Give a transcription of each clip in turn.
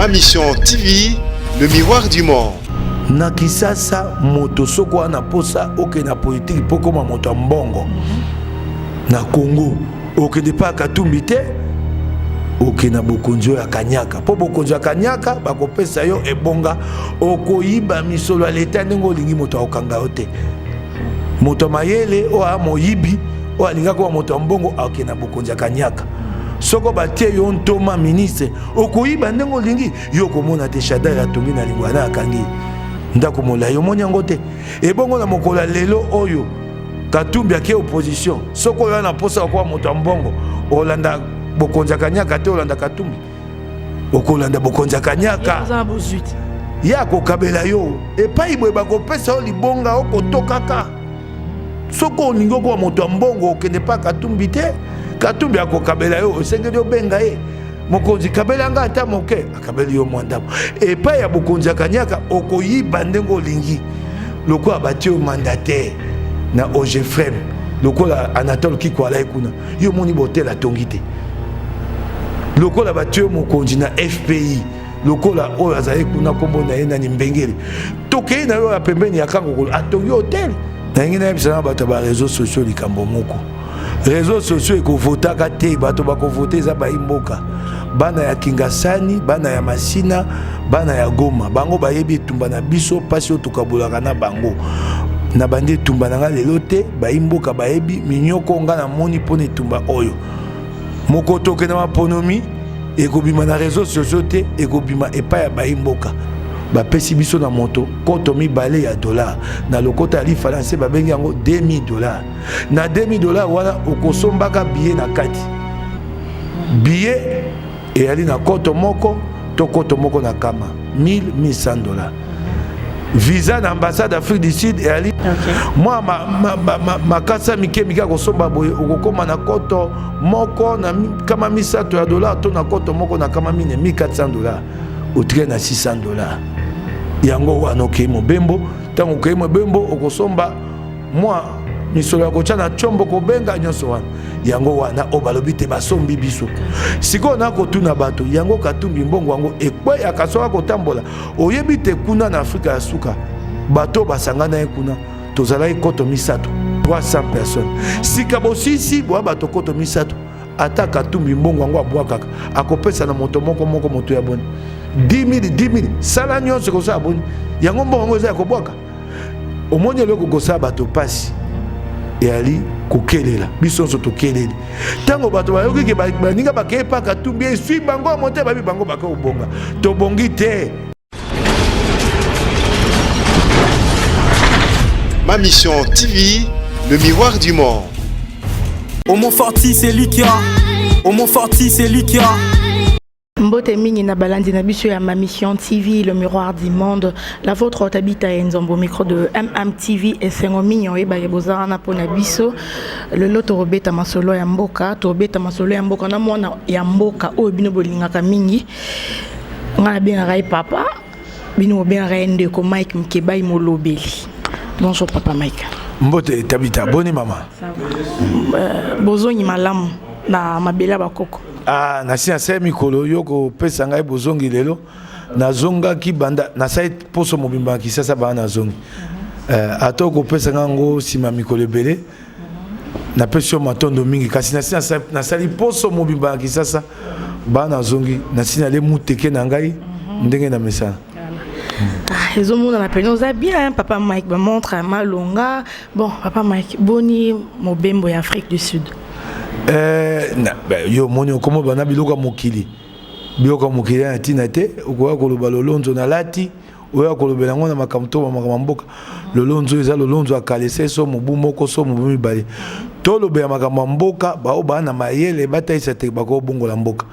Ma mission TV, le miroir du monde. Na Kisasa moto soko na posa oke na politique poko ma moto mbongo. Na Congo oke de pa Katumbi te oke na bokonjo ya Kanyaka. Po bokonjo ya Kanyaka bakopesa yo ebonga okoyiba misolo ya leta ndenge lingi moto akanga ote. Moto mayele o a moyibi o alinga ko moto mbongo oke na bokonjo ya Kanyaka. Soko batie yo ntoma ministre okoyiba ndenge lingi yo komona te shada ya tongi na lingwana akangi. Ndako molai omoni yango te ebongo na mokola lelo oyo Katumbi ake opposition soko yo na posa kwa moto mbongo olanda bokonza Kanyaka te olanda Katumbi okolanda bokonza Kanyaka ya kokabela yo epai boye bakopesa o libonga okotokaka soko oningo kwa moto mbongo okende pa Katumbi te Katumbi akokabela yo osengeli obenga ye mokonzi kabela nga ata moke akabeli yo mwandamo epa ya bokonzi Kanyaka okoyiba ndenge olingi lokola batio mandataire na OGFM lokola Anatole Kikwala ekuna yo moni botela tongi te lokola batio mokonzi na FPI lokola oyo azali kuna kombo na ye nani Mbengeli tokei na yo ya pembeni ya kango atongi hotel na ngina yebisana bato ba réseaux sociaux likambo moko réseaux sociaux ekovotaka te bato bakovote eza baimboka bana ya Kingasani bana ya Masina bana ya Goma bango bayebi etumba na biso pasi otukabulaka na bango na bande etumba na nga lelo te baimboka bayebi minyoko nga na moni mpona etumba oyo moko toke na maponomi ekobima na réseaux sociaux te ekobima epai ya baimboka bapesi biso na moto koto mibale ya dollar na lokota ya lifaranse babengi yango $2000 na $2000 wana okosombaka billet na kati billet eyali na koto moko to koto moko na kama $1100 visa na ambassade d'Afrique du Sud eyali moi makasa mike kosomba boye okokoma na koto moko na kama $300 to na koto moko na kama $1400 otike na $600 yango wana okei mobembo tango okei mobembo okosomba moi misolo ya kotia na chombo kobenga nyonso wana yango wana obalobi te basombi biso sikoyo na kotuna bato yango Katumbi mbongo yango ekwe ya kasoka kotambola oyebi te kuna na Afrika ya suka bato basangana ye kuna tozalaki koto misato 300 personnes sika bosisi boya bato koto misato ata Katumbi mbongo yango abwakaka akopesa na moto moko moto ya boni 10 000 sala nyonso kosa boni yango mbongo yango eza ya kobwaka omoni eloko kosa bato pasi eyali kokelela biso nso tokeleli ntango bato bayoki baninga bakeye pa Katumbi esui bango mote babi bango bakobonga tobongi te. Ma mission TV, le miroir du monde. Au Montforti c'est lui qui a. Au Montforti c'est lui qui a. Mbote mingi na balandi na biso ya Ma Mission TV, le miroir du monde. La vôtre habite à Nzombo, micro de MMTV et sengo mignon e ba yebozara na pona biso. Le loto robeta masolo ya mboka, to robeta masolo ya mboka na mwana ya mboka o bino bolingaka mingi. Ngana bien rai papa, bino bien rai ndeko Mike Mkebai molobeli. Bonjour papa Mike. Mbote tabita boni mama. Bozongi malamu na mabela bakoko. Ah, nasi asa mikolo yoko pesa ngai bozongi lelo nazonga ki banda na site poso mobimba Kisasa ba na zongi atoko pesa ngango sima mikolo ebele na pesio matondo mingi kasi nasi na sali poso mobimba Kisasa ba na zongi nasi na le muteke na ngai ndenge na mesana. Ils ont la peine, on a bien, papa Mike me montre à Malonga. Bon, papa Mike, boni mobembo ya Afrique du Sud. Yo moni okomo bana biloka mokili na tinate okoya koloba lolonzo na lati oya kolobela ngona makamto makamboka lolonzo eza lolonzo akalese so mobu moko so mobu mibale to lobela makamboka bao bana mayele bataisa te bako bongola mboka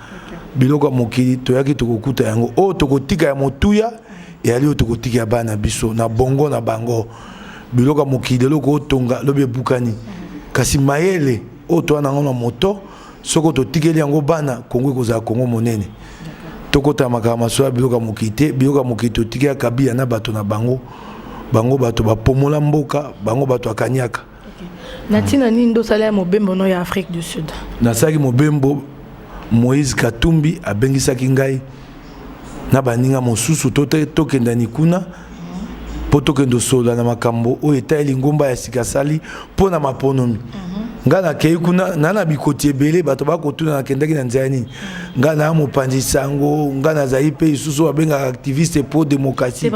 biloka mokili toyaki tokokuta yango o tokotika ya motuya eyali tokotika ya bana biso na bongo na bango biloka mokili loko otonga lobe bukani kasi mayele o to na ngona moto soko to tikeli yango bana Kongo kozala Kongo monene tokota makama so biloka mokite biloka mokito tikia kabia na bato na bango bato bapomola mboka bango bato akanyaka. Natina ni ndo sala mobembo no ya Afrique du Sud. Na saki mobembo Moïse Katumbi abengisaki ngai na baninga mosusu tokenda nikuna po tokendo sola na makambo o etali ngomba ya sikasali po na maponomi nga na kei kuna na bikoti ebele bato bakotuna na kendaki na nzela nini nga na mopanzi sango nga na zai pe isusu babenga activiste pour démocratie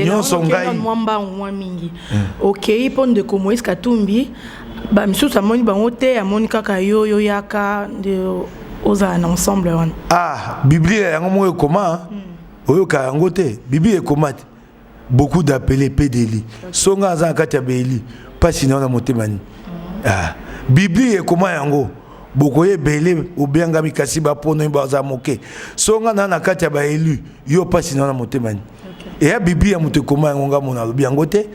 nyonso ngai mwamba mwa mingi okay po ndeko Moïse Katumbi ba misusu amoni bango te amoni kaka yo yaka de oza na ensemble wana biblia yango mo ekoma oyo ka yango te biblia ekoma te beaucoup d'appelés pédéli songa aza kati ya beli pasi na motema ni biblia ekoma yango bokoye belé obiangami kasi bapono baza moke songa na kati ya ba élu yo pasi na motema ni et ya biblia moto ekoma yango nga mona lobi yango te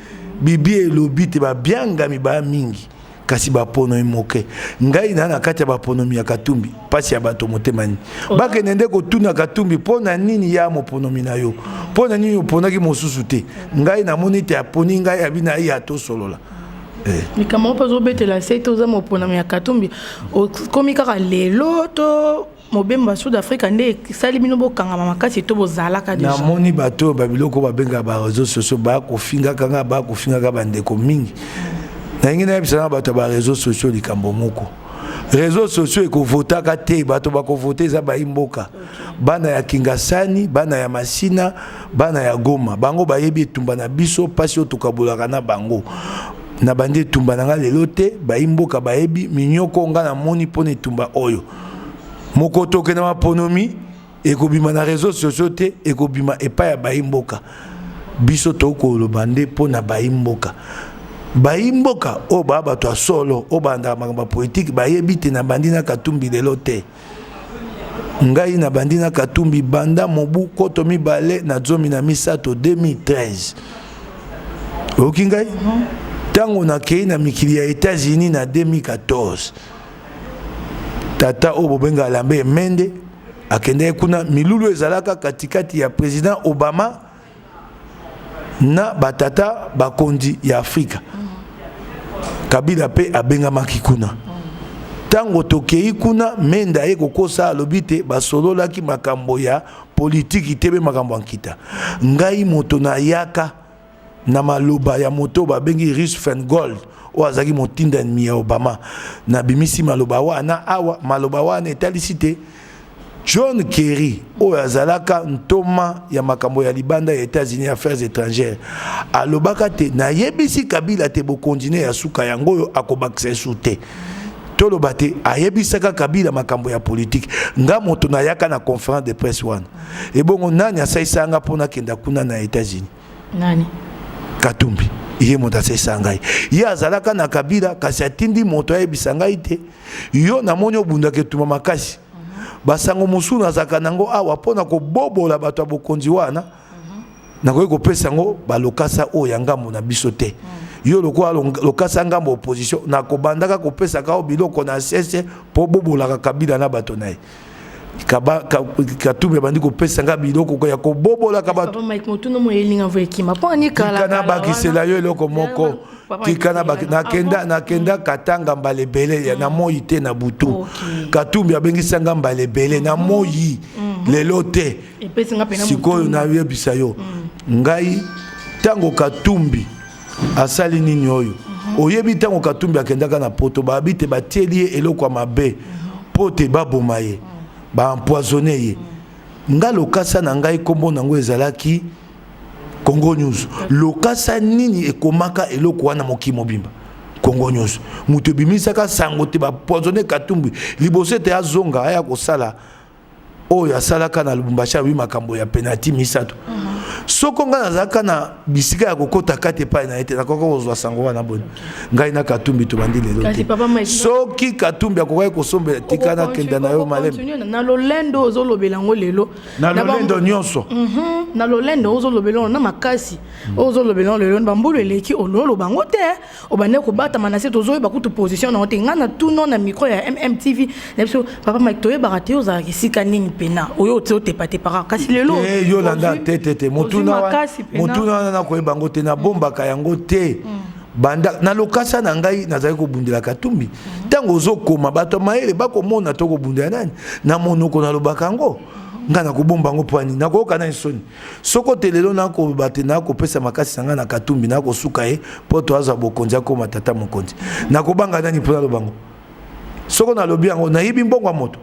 biblia elobi te ba biangami ba mingi kasi bapono moke ngai na kati ya bapono ya Katumbi pasi ya bato motema ni bakende ko tuna Katumbi pona nini ya moponomi na yo pona nini oponaki mosusu te ngai na moni te aponi ngai abina ya to solola mais comment pas obetela seto za moponomi ya Katumbi komi kaka lelo to mobemba Sud Africa nde sali bino bokanga makasi to bozalaka deja na moni bato babiloko babenga ba réseaux sociaux ba ko finga kanga ba ko finga ka bandeko mingi na ngina yebisana bato ba réseaux sociaux likambo moko réseaux sociaux eko votaka te bato bako voter za ba imboka bana ya Kingasani bana ya Masina bana ya Goma bango bayebi etumba na biso pasi otukabolaka na bango na bande etumba na lelo te ba imboka bayebi minyoko nga na moni pona etumba oyo moko toke na maponomi ekobima na réseaux sociaux te ekobima epa ya ba imboka biso tokolo bande pona ba imboka baimboka o baba to solo o banda makamba politique bayebi te na bandina Katumbi lelo te ngai na bandina Katumbi banda mobu koto mibale na zomi na misato 2013 oki ngai tango na kei na mikili ya États-Unis na 2014 tata o bobenga Lambe Mende akende kuna milulu ezalaka katikati ya président Obama na batata bakondi ya Afrika Kabila pe abenga makikuna tango tokei kuna Menda kokosa alobite basolola ki makambo ya politique tebe makambo ankita ngai moto na yaka na maloba ya moto babengi Russ Feingold o azaki motinda mi ya Obama na bimisi maloba wana awa maloba wana etalisite John Kerry o azalaka ntoma ya makambo ya libanda ya États-Unis affaires étrangères alobaka te na yebisi Kabila te bo continuer ya suka yango yo akobakisa sute toloba te ayebisaka Kabila makambo ya politique nga moto na yaka na conférence de presse wana ebongo nani asaisanga pona kenda kuna na États-Unis nani Katumbi iye moto asaisanga ye azalaka na Kabila kasi atindi moto ayebisa ngai te yo na moni obunda ke tuma makasi basango musuna azaka nango awa pona ko bobola bato abokonzi wana na ko pesa ngo balokasa o yangambo na biso te yo lokwa lokasa ngambo opposition na ko bandaka ko pesa ka biloko na sese po bobola Kabila na bato nae Katumbi bandi ko pesa nga biloko ko ya ko bobola ka bato Mike Motuno mo elinga vekima po ni kala kana bakisela yo eloko moko tikana na kenda katanga mbalebele ya na moyi te na butu Katumbi abengisa nga mbalebele na moyi lelo te sikoyo na yebisa yo ngai tango Katumbi asali nini oyo oyebi tango Katumbi akendaka na poto babite batieli eloko mabe pote baboma ye ba empoisonné ye nga lokasa na ngai kombo nango ezalaki Congo News lokasa nini ekomaka eloko wana mokimo bimba Congo News muto bimisaka sango te ba poisonné Katumbi liboso te azonga aya kosala oyo asalaka na Lubumbashi abi makambo ya penalty misato soko nga nazaka na bisika ya kokota kate pa na ete nakoko kozwa sango wana boni ngai na Katumbi to bandi lelo te soki Katumbi akokai kosombe tikana kenda na yo malem na lolendo ozolobela ngo lelo na lolendo nyonso na lolendo ozolobela na makasi ozolobela lelo bambulu eleki ololo bango te obane ko bata manase tozoyeba kutu position na ote ngana tuno na micro ya MMTV na biso papa Mike toyeba te ozala kisika nini pena oyo te pate para kasi lelo yo landa te motuna na koyeba ngo te na bombaka yango te banda na lokasa na ngai nazali kobundela Katumbi tango ozokoma bato maele bakomona to kobundela nani na monoko na lobaka ngo nga na kobomba ngo poani na ko kana insoni soko telelo na ko batena ko pesa makasi sanga na katumbi na ko suka ye poto aza bokonja ko matata mokonzi na ko banga nani pona lo bango soko na lobi yango na yibi mbongo moto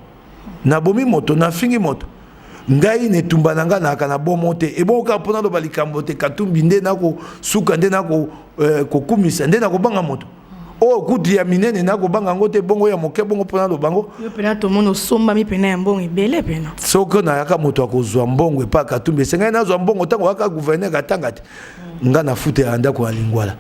na bomi moto na fingi moto ngai ne tumba na nga na kana bomote e boka pona lo balikambo te katumbi nde na ko suka nde na ko kokumisa nde na ko banga moto o kuti ya minene na ko banga ngote bongo ya moke bongo pona lo bango yo pena to mono somba mi pena ya mbongo ebele pena soko na yaka moto akozwa mbongo epa katumbi sengai na zwa mbongo tango aka gouverneur katanga te nga na fute anda ko alingwala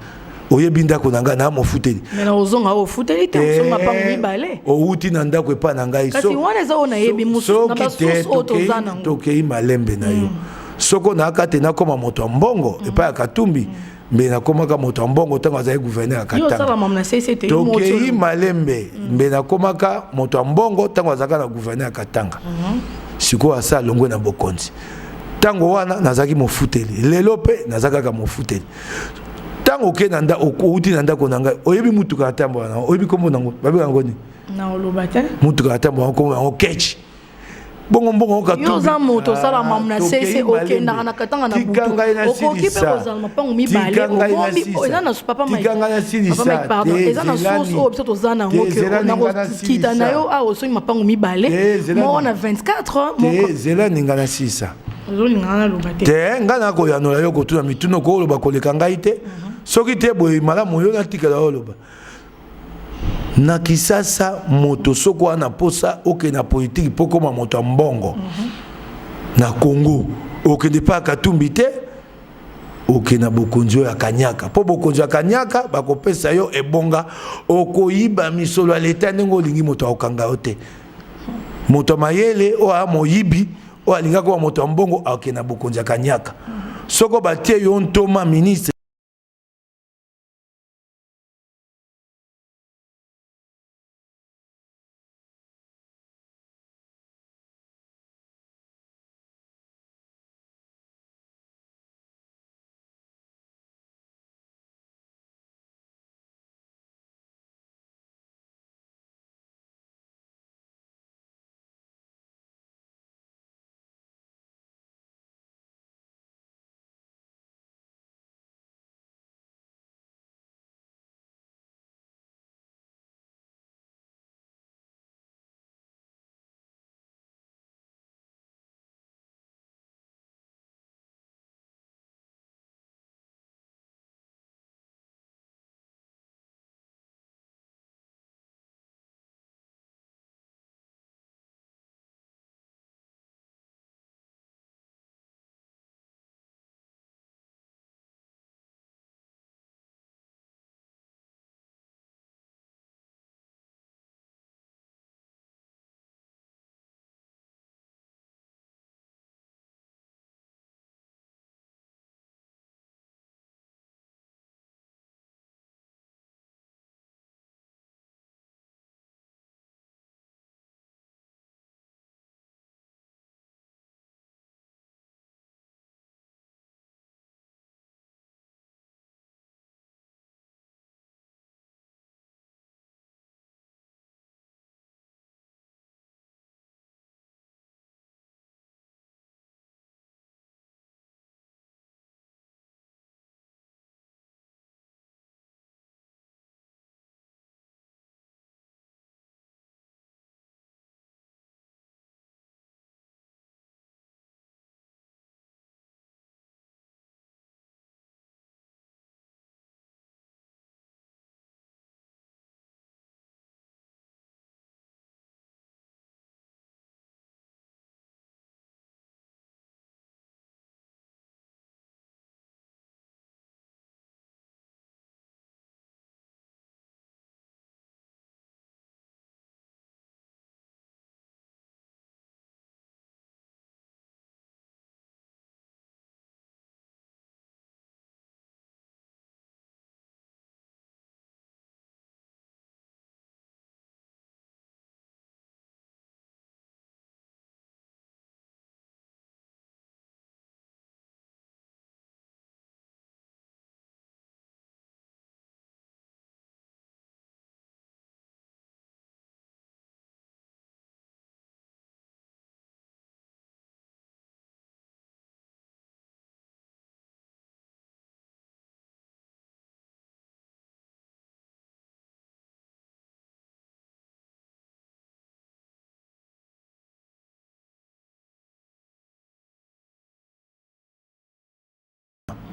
oyebi ndako na nga na mo futeli mena ozonga o futeli te somba pa mi bale o uti na ndako epa na ngai kasi wana eza ona yebi musu na basoso otozana ngo tokei malembe na yo soko na akate na koma moto ya mbongo epa ya katumbi mbe na komaka moto ya mbongo tango azali gouverneur akatanga yo sala mamna CCT tokei malembe mbe na komaka moto ya mbongo tango azaka na gouverneur akatanga siko asa longwe na bokonzi tango wana nazaki mofuteli lelo pe nazaka mofuteli tango ke nanda okuti nanda ko nanga oyebi mutuka atambo na oyebi kombo nango babe yango ni na olobate mutuka atambo ko yango kechi bongo ka yo za moto sala mamna CC OK na katanga na butu okoki pe kozala mapango mibale omombi eza na papa mai pardon eza na soso o biso zana ngo ke na kita na yo a osoki mapango mibale mo na 24 moko zela ninga na 6 ozolinga na lobate te nga na ko yanola yo kotuna mituno ko loba koleka ngai te soki te boye malamu yo natikala oloba na Kisasa moto soko wana posa oke na politique poko ma moto mbongo na Congo oke de pa katumbi te oke na bokonjo ya kanyaka po bokonjo ya kanyaka bakopesa yo ebonga okoyiba misolo ya leta ndenge olingi moto akanga ote moto mayele o a moyibi o alinga ko moto mbongo oke na bokonjo ya kanyaka soko batie yo ntoma ministre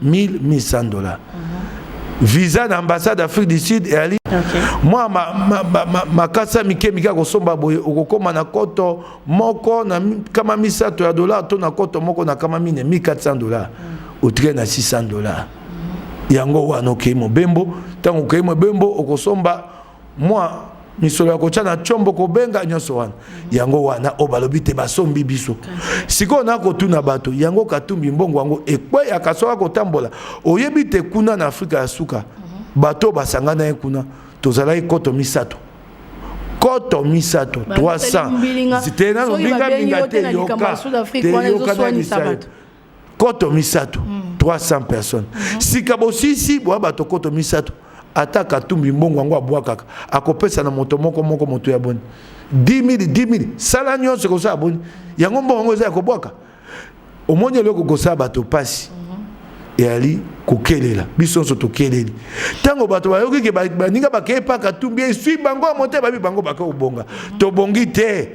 $1100. Visa d'ambassade d'Afrique du Sud et ali. Moi ma kasa mike ko somba boye okokoma na koto moko na kama $100 to na koto moko na kama $1400 au train na $600. Yango wana okemo bembo tango okemo bembo okosomba moi misolo ya kocha na chombo ko benga nyonso wana yango wana obalobi te basombi biso siko na kotuna bato yango katumbi mbongo yango ekwe ya kasoka kotambola oyebi te kuna na Afrika ya suka bato basangana ye kuna tozala koto misato 300 zitena no binga te yoka koto misato 300 personnes sika bosisi bo bato koto misato ata katumbi mbongo yango abwakaka akopesa na moto moko moto ya boni 10 000 sala nyonso kosa boni yango mbongo eza kobwaka omoni eloko kosa bato pasi yali kokelela biso nso tokeleli tango bato bayoki ke baninga bakepa katumbi esui bango monte babi bango bakobonga tobongi te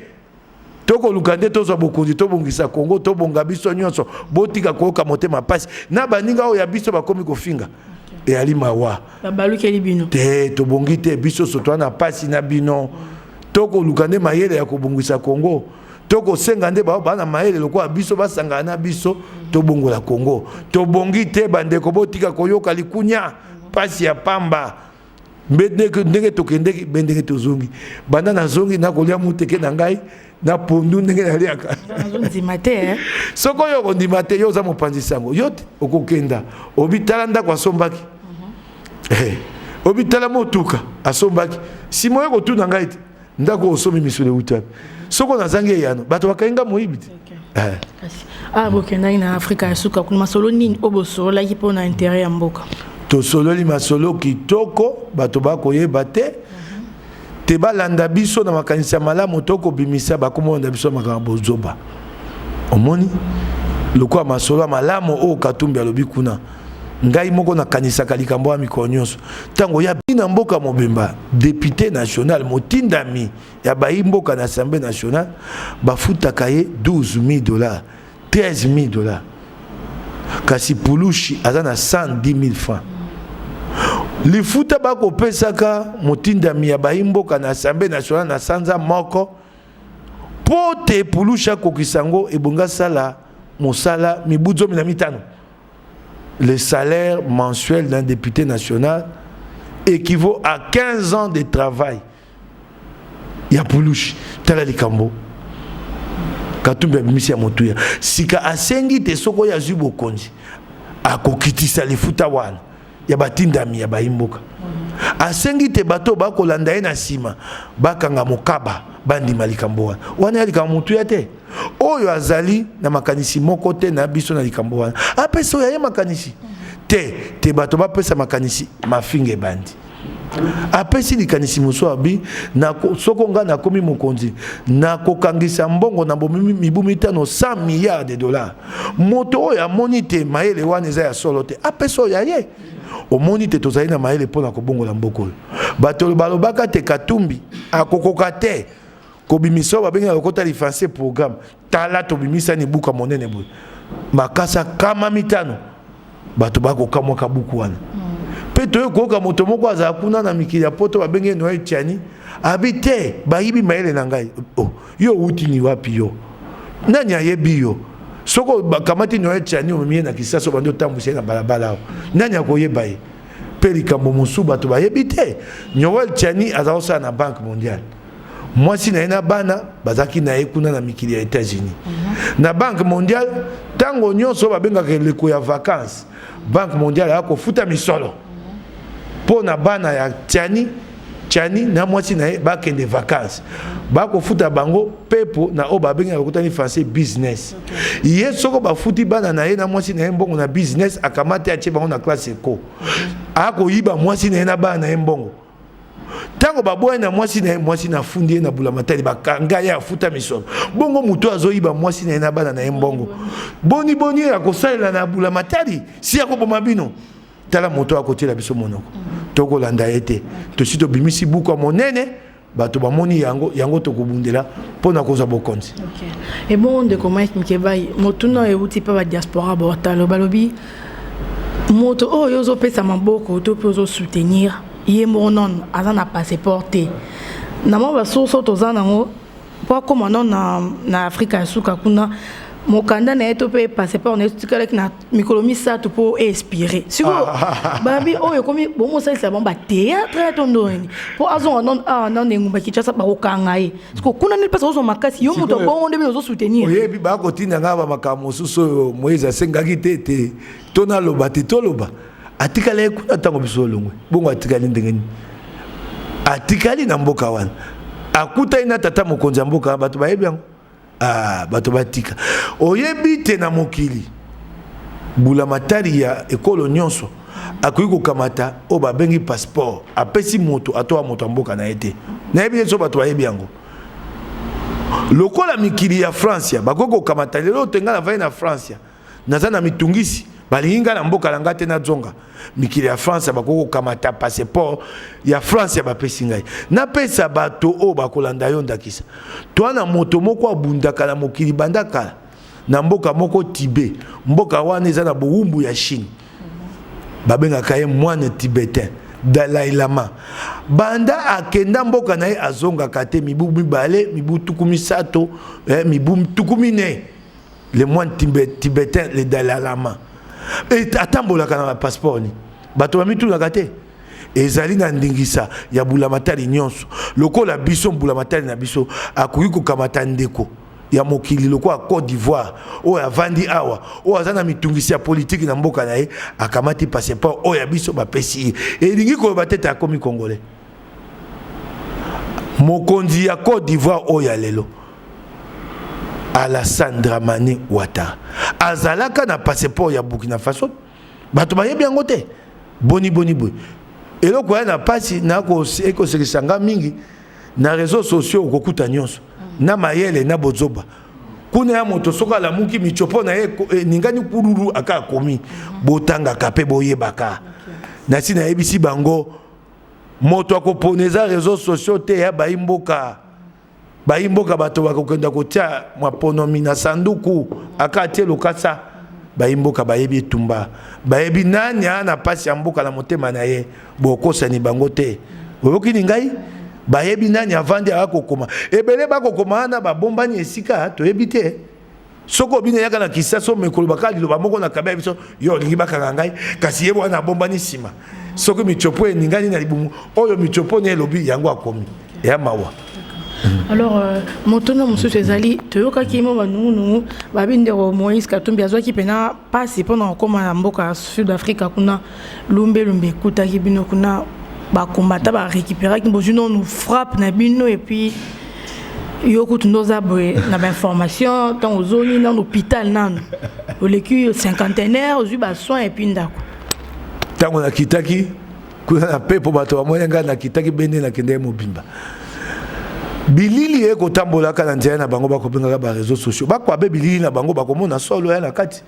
toko lukande tozo bokonzi tobongisa Kongo tobonga biso nyonso botika koka motema pasi na baninga oya biso bakomi kofinga et ali mawa babalukeli bino te tobongi te biso soto na pasi na bino toko lukande mayele ya kobongisa Kongo toko senga nde ba na mayele lokwa biso basanga na biso tobongola Kongo tobongi te bande ko botika koyoka likunya pasi ya pamba ndenge tokende bendenge tozongi banda na zongi na kolia muteke na ngai na pondu ndenge naliaka ndima te soko yo ndima te yo za mopanzi sango yo okokenda obitala ndako asombaki obitala motuka asombaki simo yo kotuna ngai ndako osomi misule utabi soko nazangi yano bato bakainga moyibi bokendaki na Afrika ya suka kuna masolo nini obosololaki mpona intérêt ya mboka tosololi masolo kitoko bato bakoyeba te te balanda biso na makanisi ya malamu tokobimisa bakomonda biso makambo bozoba omoni lokwa masolo ya malamu oyo katumbi alobi kuna ngai moko nakanisaka likambo ya mikolo nyonso ntango ya bina mboka mobimba député national motindami ya bayi mboka na assemblée nationale bafutaka ye $12,000 $13,000 kasi pulushi aza na 110,000 francs lifuta bakopesaka motindami ya bayi mboka na assemblée nationale na sanza moko pote pulusha kokisango ebonga sala mosala mibu 15. Le salaire mensuel d'un député national équivaut à 15 ans de travail. Ya pulushi tala likambo katumbi bimisi ya motuya sika asengi te soko ya zubo konji akokitisa lifuta wana ya batindami ya bayimboka asengi te bato bakolanda ye na sima bakanga mokaba bandima likambo wana ya likambo motuya te oyo azali na makanisi moko te na biso na likambo wana apesa oyo ya makanisi te bato bapesa makanisi mafinga ebandi apesi likanisi moso abi na soko nga nakomi mokonzi nakokangisa mbongo na mibu mitano $100 milliards. Moto oyo amoni te mayele wana eza ya solo te apesa oyo ya ye omoni te tozali na mayele mpona kobongola mboka oyo bato balobaka te katumbi akokoka te kobimisa babengaka lokota lifanse programme tala tobimisa ni buka monene boye makasa kama mitano bato bakokamwaka buku wana pe toyo koyoka moto moko azala kuna na mikili ya poto babenge Noel Tiani abi te bayibi mayele na ngai yo uti ni wapi yo nani ayebi yo soko bakamati Noel Tiani omemie na Kisaso bando tambuse na balabala nani akoyeba ye pe likambo mosusu bato bayebi te Noel Tiani azala na Banque Mondiale mwasi na ye na bana bazaki na ye kuna na mikili ya États-Unis na Banque Mondiale tango nyonso babengaka eleko ya vacances Banque Mondiale akofuta misolo po na bana ya Tiani na mwasi na ye bakende vacances bakofuta bango pepo na o babengaka kutani français business ye soko bafuti bana na ye na mwasi na ye mbongo na business akamate atie bango na classe eko akoyiba mwasi na ye na bana na ye mbongo tango baboye na mwasi na fundi ye na bulamatali bakanga ya afuta misolo bongo muto azoyiba mwasi na ye na bana na ye mbongo boni akosalela na bulamatali si akoboma bino tala moto akotiela biso monoko tokolanda ye te tosi tobimisi buku ya monene bato bamoni yango tokobundela mpona kozwa bokonzi ebongo ndeko Mike Mikebai motuna euti mpe badiaspora bortalo balobi moto oyo ozopesa maboko to pe soutenir ye mo non aza na passeport te na mo basoso toza nango po koma non na Afrika ya suka kuna mokanda na eto pe passeport na etikala na mikolo misato po expirer siko babi oyo komi bomo salisa bomba théâtre tondoni po azon non ngumba kichasa ba okanga ye siko kuna ne pesa ozo makasi yo moto bongo nde bino zo soutenir oyebi ba kotina ngaba makambo suso Moïse asengaki tete tona loba te toloba atikala ekuna tango biso longwe bongo atikali ndengeni atikali na mboka wana akuta ina tata mokonzi mboka bato bayebi yango bato batika oyebi te na mokili bula matari ya ekolo nyonso akoki kokamata o babengi passeport apesi moto atoa moto mboka na ete nayebi so bato bayebi yango lokola mikili ya France ya bakoki kokamata lelo tenga na vai na France ya naza na mitungisi balinga na mboka langa te na zonga mikili ya France bakoko kamata passeport ya France ya bapesi ngai na pesa bato o bakolanda yo ndakisa to na moto moko abundaka na mokili bandaka na mboka moko Tibet mboka wana eza na buumbu ya Chine babenga kaye moine tibetain Dalai Lama banda akenda mboka na ye azonga kate mibu mibale mibu tukumi sato mibu tukumi ne le moine tibetain le Dalai Lama et atambolaka na passeport ni bato bamitulaka te ezali na ndingisa ya bulamatali nyonso lokola biso bulamatali na biso akoki kokamata ndeko ya mokili lokola Côte d'Ivoire oyo avandi awa oyo aza na mitungisi ya politiki na mboka na ye akamati passeport oyo ya biso bapesi elingi koloba tete akomi congolais mokonzi ya Côte d'Ivoire oyo ya lelo Alassane Dramane Ouattara azalaka na passeport ya Burkina Faso bato bayebi yango te boni eloko ya na pasi na ekosekisanga mingi na réseaux sociaux okokuta nyonso na mayele na bozoba kuna ya moto soka la muki michopo na ye ningani kururu aka komi botanga kape boyebaka na sina yebisi bango moto akoponeza réseaux sociaux te ya baimboka bato bakokenda kotia maponomi na sanduku akatie lokasa baimboka bayebi tumba bayebi nani ana pasi ya mboka na motema na ye bokosani bango te oyoki ngai bayebi nani avandi akokoma ebele bakokoma na babombani esika toyebi te soko bine yaka na kisaso mekolo bakali lo bamoko na kabe biso yo lingi bakanga ngai kasi yebo na bombani sima soko michopo ningani na libumu oyo michopo ne lobi yango akomi ya mawa. Alors, motono mususu ezali toyoka kimo banunu babindero Moïse Katumbi azwaki pena pasi pendant koma na mboka Sud Africa kuna lumbe kutaki bino kuna bakombata ba récupérer ki bojuno nous frappe na bino et puis yoko tunoza boye na information tant aux zones dans l'hôpital nan au leku cinquantenaire aux ba soins et puis ndako tango na kitaki kuna na pepo bato ba moyenga na kitaki bende na kende mobimba bilili eko tambola kana nzela na bango bakobenga ba réseaux sociaux bakwabe bilili na bango bakomona solo ya na kati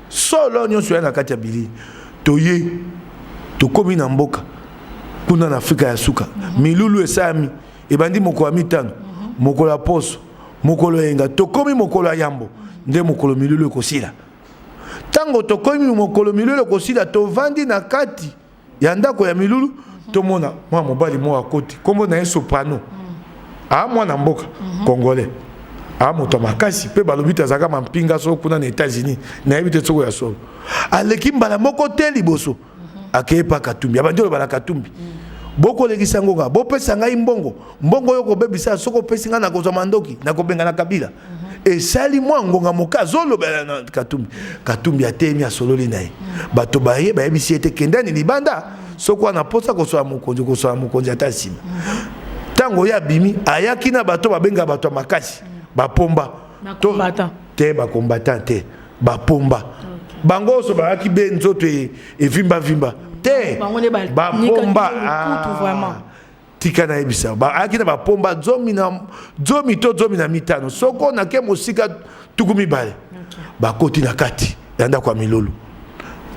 solo nyonso ya na kati ya bilili toye tokomi na mboka kuna na Afrika ya suka milulu esami ebandi mokolo mitano mokolo poso mokolo yenga tokomi mokolo yambo nde mokolo milulu ekosila tango tokomi mokolo milulu ekosila tovandi na kati ya ndako ya milulu tomona mwa mobali mwa koti kombo na soprano mwana mboka congolais moto makasi pe balobita zaka mampinga so kuna na États-Unis na yebite soko ya solo aleki mbala moko te liboso akepa Katumbi abandi lo bala Katumbi boko lekisa ngonga bopesa ngai mbongo yoko bebisa soko pesi nga na kozwa mandoki na kobenga na Kabila esali mwa ngonga moka zolo bala na Katumbi atemi asololi naye bato bayebisi ete kendani libanda soko na posa kosoa mokonzi atasima tango ya bimi ayaki na bato babenga bato makasi bapomba te bakombatant te bapomba bango so bayaki be nzoto evimba te bapomba vraiment tika na ebisa ayaki na bapomba zomi na mitano soko na ke mosika tukumi bale bakoti na kati yanda kwa milolo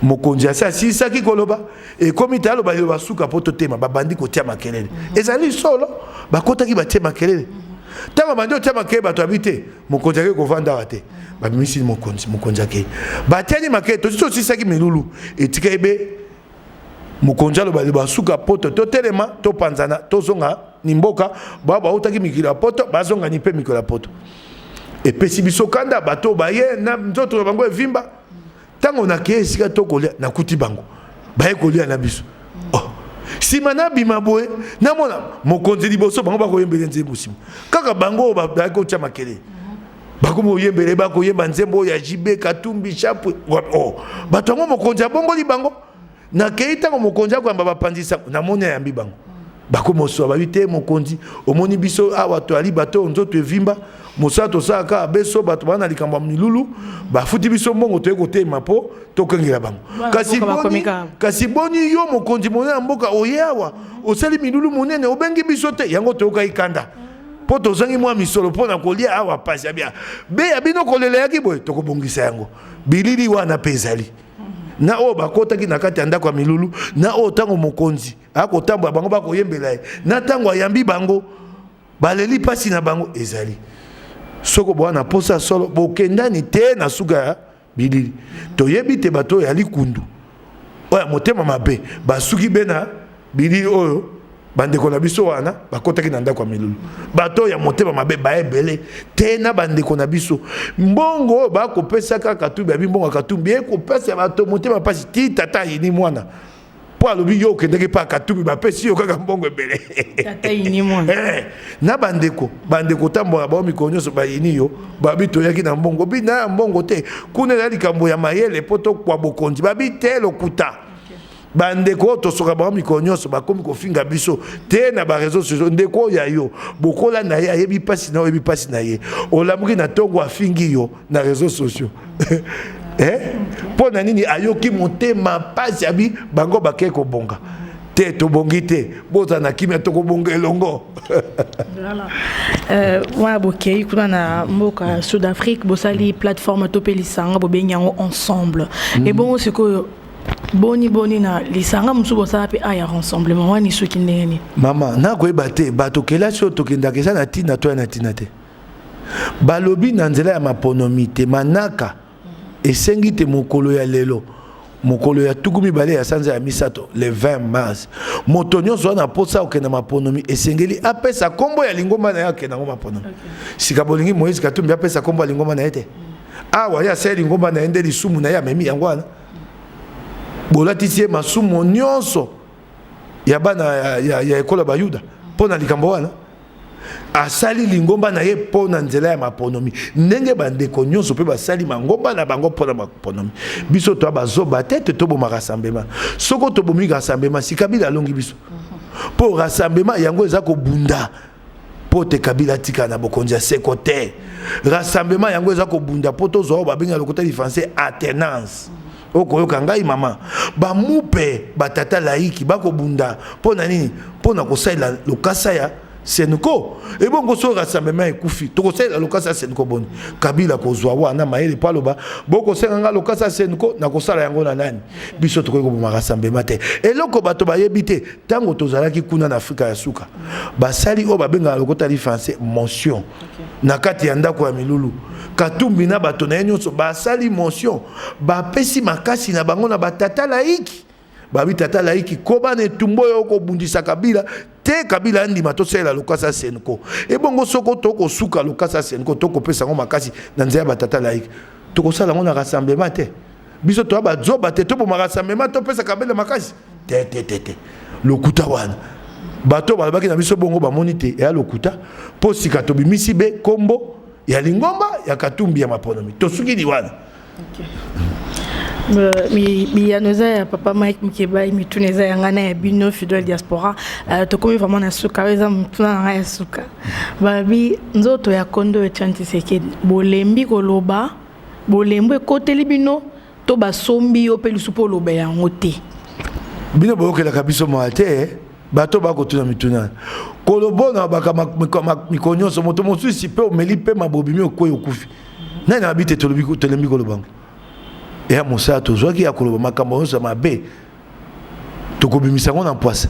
mokonzi asa sisaki koloba ekomi talo basuka poto tema babandi kotia makelele ezali solo bakotaki batie makelele Tant que tu as marqué, tu habites, mon contact ko vanda raté. Ba misi mon contact. Ba tiani marqué, to aussi ça qui melulu. Et tikebe mon contact ba suka poto to telema to panzana to zonga nimboka ba utaki mikila poto ba zonga ni pe mikila poto. Et pesi biso kanda bato ba ye na nzoto bango evimba. Tango na ke sika to kolia na kuti bango. Ba ye kolia na biso. Oh. Si mana bimaboe na mona mokonzi liboso bango ba koyembele nzembo musimu kaka bango ba ko tia makele ba ko moyembele ba ko yemba nzembo ya jibe katumbi chapu oh bato ngo mokonzi bongo li bango na keita ngo mokonzi ko ba pandisa na mona ya mbi bango ba ko moso ba bite mokonzi omoni biso awa to ali bato nzoto evimba mosato saka beso bato bana likambo milulu ba futi biso mbongo to ekote mapo to kengela bango kasi boni yo mokonzi monene mboka oyewa osali milulu monene obengi biso te yango to ka ikanda po to zangi mwa misolo pona kolia awa pasi abia be abino kolela yaki boy to kobongisa yango bilili wana pezali na o bakota ki nakati anda kwa milulu na o tango mokonzi akotamba bango bakoyembela na tango ayambi bango baleli pasi na bango ezali soko bwana posa solo bokendani te na suga bilili toyebi te bato ya likundu oya motema mabe basuki bena bilili oyo bandeko na biso wana bakotaki na ndako ya milulu bato ya motema mabe baebele te na bandeko na biso mbongo bakopesa kaka tu babi mbongo katumbi ekopesa bato motema pasi ti tata yini mwana po alobi yo okendeki pa katumbi bapesi yo kaka mbongo ebele tata yini mwana na bandeko tambola bao mikolo nyonso bayini yo babi toyaki na mbongo bina ya mbongo te kuna ya likambo ya mayele po tokwa bokonzi babi te lokuta bandeko tosoka bao mikolo nyonso bakomi kofinga biso te na bareseau sociaux ndeko ya yo bokola na ye ayebi pasi na oyebi pasi na ye olamuki na ntongo afingi yo na réseaux sociaux po na nini ayoki motema pasi abi bango bakei kobonga te tobongi te bota na kimia tokobonga elongo wana bokei kuna na mboka Sud Afrique bosali plateforme topelisanga bobengi yango ensemble et bon sikoyo boni na lisanga musu bosala pe aya rassemblement wani soki ndeni mama na koyeba te bato kelasi oyo tokendaka eza na ntina to ya na ntina te balobi na nzela ya maponomi te manaka esengi te mokolo ya lelo mokolo ya tuku mibale ya sanza ya misato le 20 mars moto nyonso wana posa okenda maponomi esengeli apesa kombo ya lingomba na ye akenda ngo maponomi sika bolingi Moïse Katumbi apesa kombo ya lingomba na ye te awa ye asali lingomba na ye nde lisumu na ye amemi yango wana bolatisi ye masumu nyonso ya bana ya ekola bayuda mpo na likambo wana asali lingomba na ye mpo na nzela ya maponomi ndenge bandeko nyonso mpe basali mangomba na bango mpo na maponomi biso toa bazoba te te toboma rassemblement soko tobomi rassemblement si Kabila alongi biso mpo rassemblement yango eza kobunda mpo te Kabila tika na bokonzi ya seko te rassemblement yango eza kobunda mpo tozwa oyo babenga lokota français alternance okoyoka ngai mama bamupe batata laiki bakobunda mpo na nini mpo na kosalela lokasa ya Senko et bon goso rassemblement ekufi tokosalela lokasa Senko boni Kabila kozwa wana mayele paloba boko senga lokasa Senko na kosala yango na nani biso tokoki koboma rassemblement te eloko bato bayebi te tango tozalaki kuna na Afrika ya suka basali o babenga lokota li français motion na kati ya ndako ya milulu Katumbi na bato na nyonso basali motion bapesi makasi na bango na batata laiki babi tata laiki koba ne tumbo yo ko bundisa Kabila te Kabila ndima to sela lokasa Senko e bongo soko toko suka lokasa Senko toko pesa ngo makasi na nzela batata laiki toko sala ngo na rassemblement te biso to ba zoba te to bo rassemblement to pesa Kabila makasi te lokuta wana bato balabaki na biso bongo ba monite ya lokuta po sika to bimisi be kombo ya lingomba ya Katumbi ya maponomi to suki di wana mi yanoza ya papa Mike Mukeba mituneza ya ngana ya bino fidèle diaspora tokomi vraiment na suka weza mtuna na ya suka babi nzoto ya kondo echanti seke bolembi koloba bolembo ekoteli bino to basombi yo pe lusupo loba ya ngote bino boyokela kabiso mwate bato bakotuna mituna kolobona baka mikonyonso moto mosusi pe omeli pe mabobimi okoyi okufi nani abite tolembi kolobango ya mosala tozwaki ya koloba makambo nyonso mabe tokobimisa ngo na mpwasa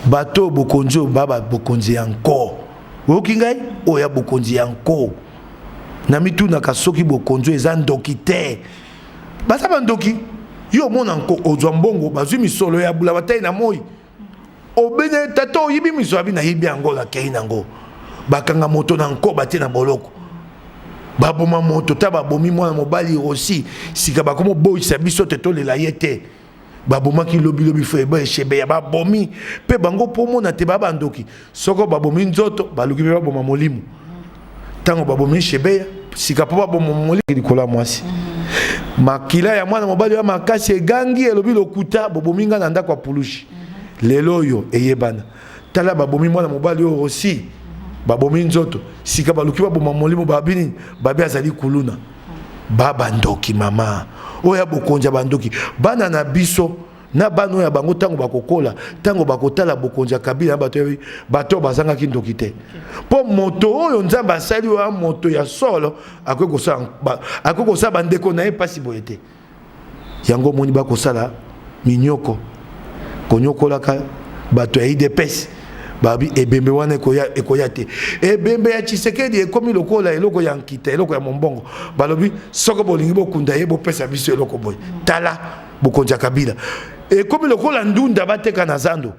bato bokonzi baba bokonzi encore okingai oya bokonzi yanko na mituna kasoki bokonzi eza ndoki te basa bandoki yo mona nko ozwa mbongo bazwi misolo ya bula batai na moi obene tato yibi miso abi na yibi yango la kei nango bakanga moto na nko batie na boloko baboma moto ta babomi mwana mobali aussi sika bakomo boyisa biso te tolela ye te babomaki lobi fo eba eshebe ya babomi pe bango pomona te babandoki soko babomi nzoto baluki pe baboma molimo tango babomi eshebe sika po baboma molimo likola mwasi makila ya mwana mobali ya makasi egangi elobi lokuta bobomi nga na ndako ya pulushi lelo yo eyebana tala babomi mwana mobali yo aussi babomi nzoto sika baluki baboma molimo babini babi azali kuluna baba ndoki mama oya bokonja bandoki bana na biso na bano ya bango tango bakokola tango bakotala bokonja kabila bato bazanga ki ndoki te po moto oyo nzamba asali wa moto ya solo akokosa bandeko na ye pasi boyete yango moni bakosala minyoko konyokolaka bato ya IDPS babi ebembe wana ekoya te ebembe ya Tshisekedi ekomi lokola eloko ya nkita eloko ya mombongo balobi soko bolingi bokunda ye bopesa biso eloko boy tala bokonja kabila ekomi lokola ndunda bateka na zando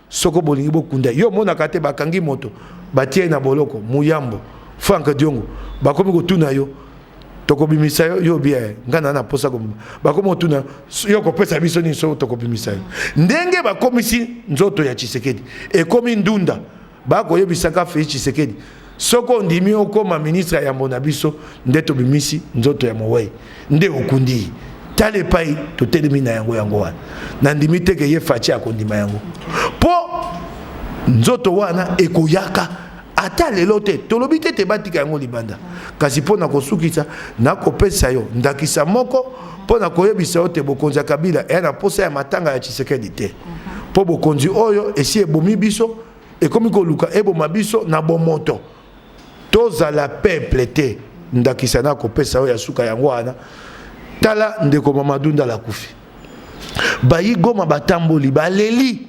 soko bolingi bokunda yo mona kate bakangi moto batie na boloko muyambo Frank Diongo bakomi kotuna yo tokobimisa yo bia ngana na posa ko bakomo tuna yo kopesa biso ni so tokobimisa ndenge bakomisi nzoto ya Tshisekedi ekomi ndunda bako yebisaka fe Tshisekedi soko ndimi okoma ministre ya mbona biso ndeto bimisi nzoto ya mowe nde okundi tale pai totelemi na yango wana na ndimi teke ye fachi akondima yango po nzoto wana ekoyaka ata lelo te tolobi te batika yango libanda kasi pona kosukisa na kopesa yo ndakisa moko pona koyebisa yo te bokonza kabila na posa ya matanga ya Tshisekedi te po bokonzi oyo esi ebomi biso ekomi koluka eboma biso na bomoto tozala peuple te ndakisa na kopesa yo ya suka yango wana tala ndeko Mamadou Ndala kufi bayi Goma batamboli baleli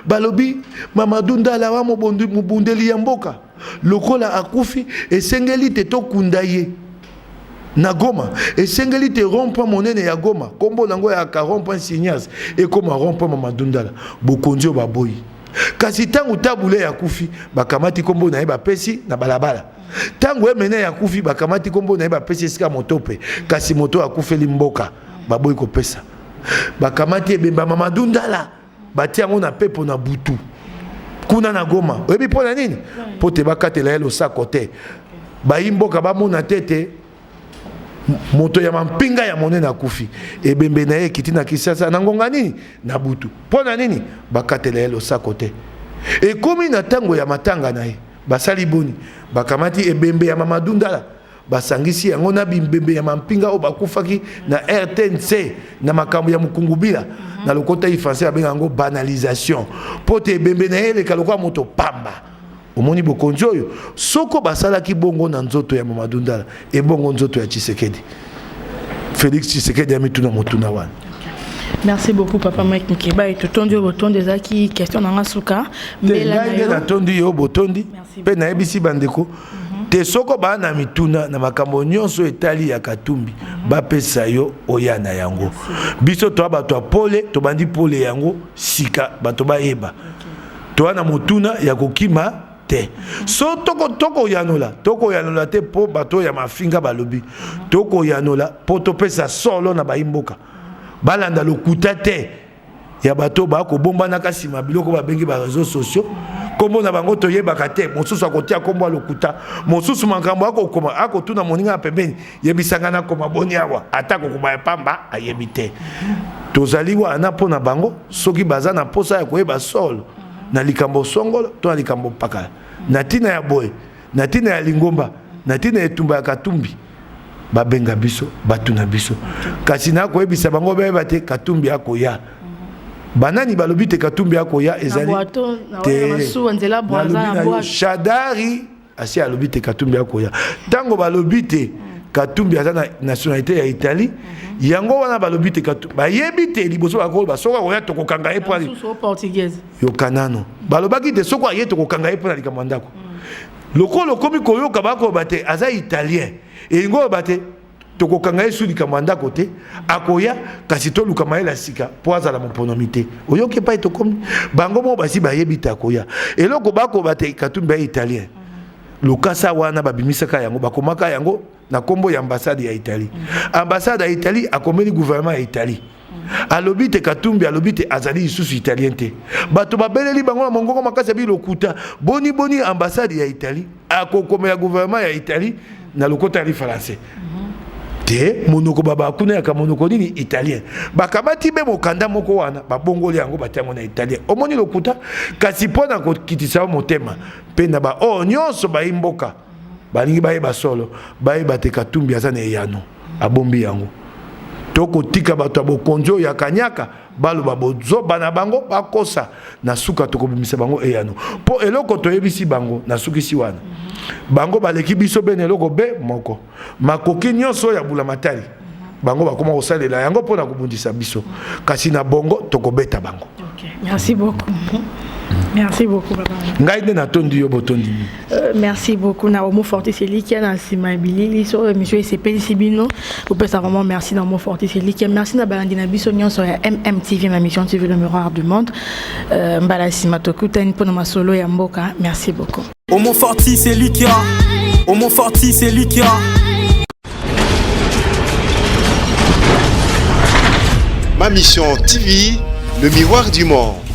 balobi Mamadou Ndala wa mobundeli ya mboka lokola akufi esengeli te tokunda ye na Goma esengeli te rond-point monene ya Goma kombo nango ya rond-point Signas ekoma rond-point Mamadou Ndala bokonzi baboyi kasi tangu tabule ya kufi bakamati kombo na ye bapesi na balabala tangu emene ya kufi bakamati kombo na ye bapesi esika motope kasi moto akufeli mboka baboyi kopesa bakamati ebemba Mamadou Ndala batia yango na pepo na butu kuna na Goma oyebi pona nini po te bakatela ye losako te bayimboka bamona tete moto ya mampinga ya monene akufi ebembe na ye kiti na Kisasa na ngonga nini na butu pona nini bakatela ye losako te ekomi na tango ya matanga na ye basali boni bakamati ebembe ya Mamadou Ndala basangisi yango na bimbembe ya mampinga o bakufaki na RTNC na makambo ya mukungubila na lokota ifrançais abenga yango banalisation pote ebembe na ele kalokwa moto pamba omoni bokonzi oyo soko basalaki bongo na nzoto ya Mamadou Ndala e bongo nzoto ya Tshisekedi Félix Tshisekedi amituna motuna wana. Merci beaucoup Papa Mike Nkeba et totondi au botondi ezaki question na ngasuka mbela na yo tondi yo botondi pe na ebisi bandeko te soko ba na mituna na makambo nyonso etali ya Katumbi bapesa yo oyana yango biso to bato apole to bandi pole yango sika bato bayeba to na motuna ya kokima te so toko yanola te po bato ya mafinga balobi toko yanola po to pesa solo na baimboka balanda lokuta te ya bato ba ko bomba na kasima biloko babengi ba réseaux sociaux kombo na bango to yebaka te mosusu akotia kombo lokuta mosusu makambo akokoma akotuna moninga pembeni yebisanga na koma boni awa atako kuma pamba ayebi te tozali wana pona bango soki baza na posa ya koyeba solo na likambo songolo to na likambo pakala na tina ya boy na tina ya lingomba na tina ya tumba ya Katumbi babenga biso batuna biso kasi na koyebisa bango beba te Katumbi akoya banani balobi te Katumbi akoya ezali te Shadari asi alobi te Katumbi akoya tango balobi te Katumbi aza na nationalité ya Italie yango wana balobi te Katumbi bayebi te liboso bakolo basoka koya tokokanga ye po portugaise yo kanano balobaki te soko aye tokokanga ye po na likambo ndako lokolo komi koyoka bako bate aza italien et ngo bate toko kanga esu likamanda côté akoya kasi to lukama ela sika poaza la moponomité oyoke pa to komi bango mo basi bayebita akoya eloko bako bate katumbi ya italien lokasa wana babimisaka yango bakomaka yango na kombo ya ambassade ya Italie ambassade ya Italie akomeli gouvernement ya Italie alobite katumbi alobite azali isusu italien te bato babeleli bango na mongongo makasi bi lokuta boni ambassade ya Italie akokomela gouvernement ya Italie na lokota ya français te monoko baba kuna ya monoko nini italien bakamati be mokanda moko wana babongoli yango batango na italien omoni lokuta kasi pona ko kitisa motema pe na ba nyonso ba imboka balingi baye basolo baye bateka tumbi azana eyano abombi yango toko tika bato bokonjo ya kanyaka balo babozo bana bango bakosa na suka toko bimisa bango eyano po eloko toyebisi bango na sukisi wana bango baleki biso bene eloko be moko makoki nyonso ya bulamatari bango bakoma kosalela yango pona kobundisa biso kasi na bongo tokobeta bango. Okay, merci beaucoup. Merci beaucoup, papa. Merci beaucoup. Na Homo Fortis Elikia na Simabili so monsieur CP Sibino. Vous pouvez vraiment merci na Homo Fortis Elikia. Merci na Balandina Bissonion sur MMTV, ma mission TV le miroir du monde. Mbala Simatoku tani pour ma solo ya mboka. Merci beaucoup. Homo Fortis Elikia. Homo Fortis Elikia. Ma mission TV, le miroir du monde.